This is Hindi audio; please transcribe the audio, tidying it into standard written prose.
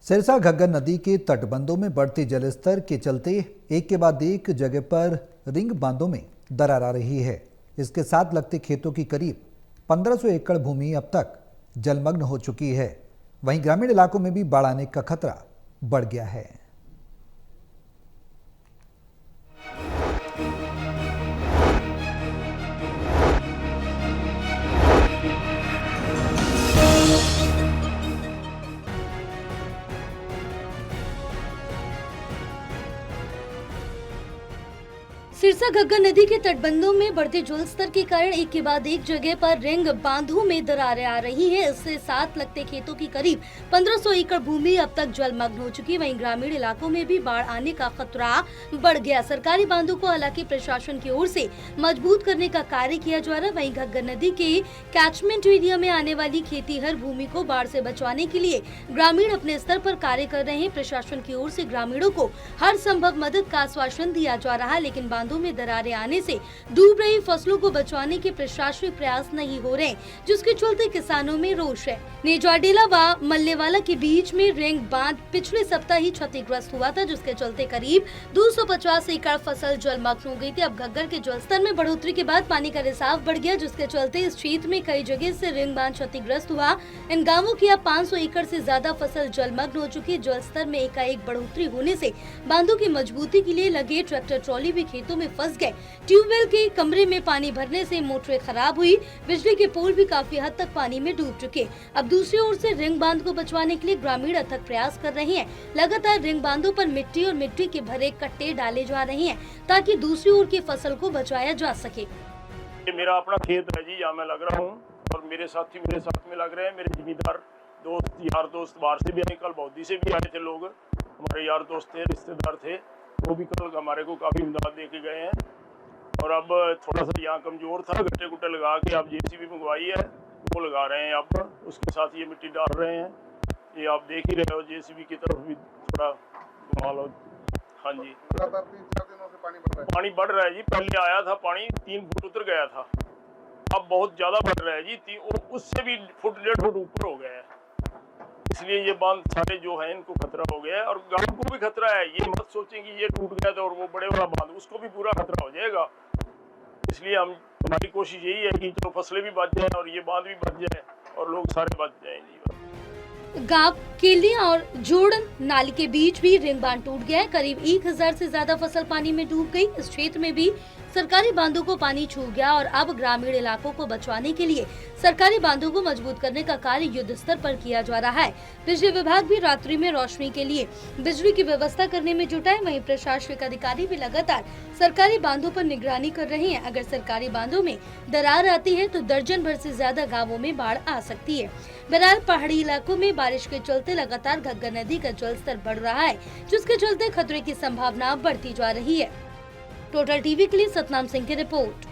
सिरसा घग्गर नदी के तटबंधों में बढ़ते जलस्तर के चलते एक के बाद एक जगह पर रिंग बांधों में दरार आ रही है। इसके साथ लगते खेतों की करीब 1500 एकड़ भूमि अब तक जलमग्न हो चुकी है। वहीं ग्रामीण इलाकों में भी बाढ़ आने का खतरा बढ़ गया है। सिरसा घग्गर नदी के तटबंधों में बढ़ते जलस्तर के कारण एक के बाद एक जगह पर रिंग बांधों में दरारें आ रही हैं। इससे साथ लगते खेतों की करीब 1500 एकड़ भूमि अब तक जलमग्न हो चुकी है। वहीं ग्रामीण इलाकों में भी बाढ़ आने का खतरा बढ़ गया। सरकारी बांधों को हालांकि प्रशासन की ओर से मजबूत करने का कार्य किया जा रहा है। वहीं घग्गर नदी के कैचमेंट एरिया में आने वाली खेतीहर भूमि को बाढ़ से बचाने के लिए ग्रामीण अपने स्तर पर कार्य कर रहे हैं। प्रशासन की ओर से ग्रामीणों को हर संभव मदद का आश्वासन दिया जा रहा है, लेकिन बांधों में दरारें आने से डूब रही फसलों को बचाने के प्रशासनिक प्रयास नहीं हो रहे, जिसके चलते किसानों में रोष है। नेजाडेला व मल्लेवाला के बीच में रिंग बांध पिछले सप्ताह ही क्षतिग्रस्त हुआ था, जिसके चलते करीब 250 एकड़ फसल जलमग्न हो गई थी। अब घग्गर के जलस्तर में बढ़ोतरी के बाद पानी का रिसाव बढ़ गया, जिसके चलते इस क्षेत्र में कई जगह से रिंग बांध क्षतिग्रस्त हुआ। इन गाँवों की अब 500 एकड़ से ज्यादा फसल जलमग्न हो चुकी है। जलस्तर में एकाएक बढ़ोतरी होने से बांधों की मजबूती के लिए लगे ट्रैक्टर ट्रॉली भी खेतों में फंस गए। ट्यूबवेल के कमरे में पानी भरने से मोटरें खराब हुई। बिजली के पोल भी काफी हद तक पानी में डूब चुके। अब दूसरी ओर से रिंग बांध को बचवाने के लिए ग्रामीण अथक प्रयास कर रहे हैं। लगातार रिंग बांधों पर मिट्टी और मिट्टी के भरे कट्टे डाले जा रहे हैं, ताकि दूसरी ओर की फसल को बचाया जा सके। ये मेरा अपना खेत है जी, यहाँ मैं लग रहा हूँ और मेरे साथी मेरे साथ में लग रहे हैं। मेरे जिम्मेदार दोस्त यार दोस्त बाहर से भी आए, कल बौद्धी से भी आए थे लोग, हमारे यार दोस्त थे, रिश्तेदार थे, वो भी कल हमारे को काफ़ी इमदाद दे के गए हैं। और अब थोड़ा सा यहाँ कमज़ोर था, गट्टे गुट्टे लगा के आप जेसीबी मंगवाई है, वो लगा रहे हैं। अब उसके साथ ये मिट्टी डाल रहे हैं। ये आप देख ही रहे हो, जेसीबी की तरफ भी थोड़ा घुमा लो। हाँ जी, पानी बढ़ रहा है जी। पहले आया था पानी 3 फुट उतर गया था, अब बहुत ज़्यादा बढ़ रहा है जी। उससे भी फुट 1.5 फुट ऊपर हो गया है। इसलिए ये बांध सारे जो है इनको खतरा हो गया है और गांव को भी खतरा है। ये मत सोचें कि ये टूट गया था और वो बड़े वाला बांध, उसको भी पूरा खतरा हो जाएगा। इसलिए हमारी कोशिश यही है कि जो फसलें भी बच जाएं और ये बांध भी बच जाए और लोग सारे बच जाएं जी। गांव केलिया और जोड़न नाली के बीच भी रिंग बांध टूट गया है। करीब 1000 से ज्यादा फसल पानी में डूब गई। इस क्षेत्र में भी सरकारी बांधों को पानी छू गया और अब ग्रामीण इलाकों को बचाने के लिए सरकारी बांधों को मजबूत करने का कार्य युद्ध स्तर पर किया जा रहा है। बिजली विभाग भी रात्रि में रोशनी के लिए बिजली की व्यवस्था करने में जुटा है। वहीं प्रशासनिक अधिकारी भी लगातार सरकारी बांधों पर निगरानी कर रहे हैं। अगर सरकारी बांधों में दरार आती है तो दर्जन भर से ज्यादा गाँवों में बाढ़ आ सकती है। बहरहाल पहाड़ी इलाकों में बारिश के चलते लगातार घग्गर नदी का जलस्तर बढ़ रहा है, जिसके चलते खतरे की संभावना बढ़ती जा रही है। टोटल टीवी के लिए सतनाम सिंह की रिपोर्ट।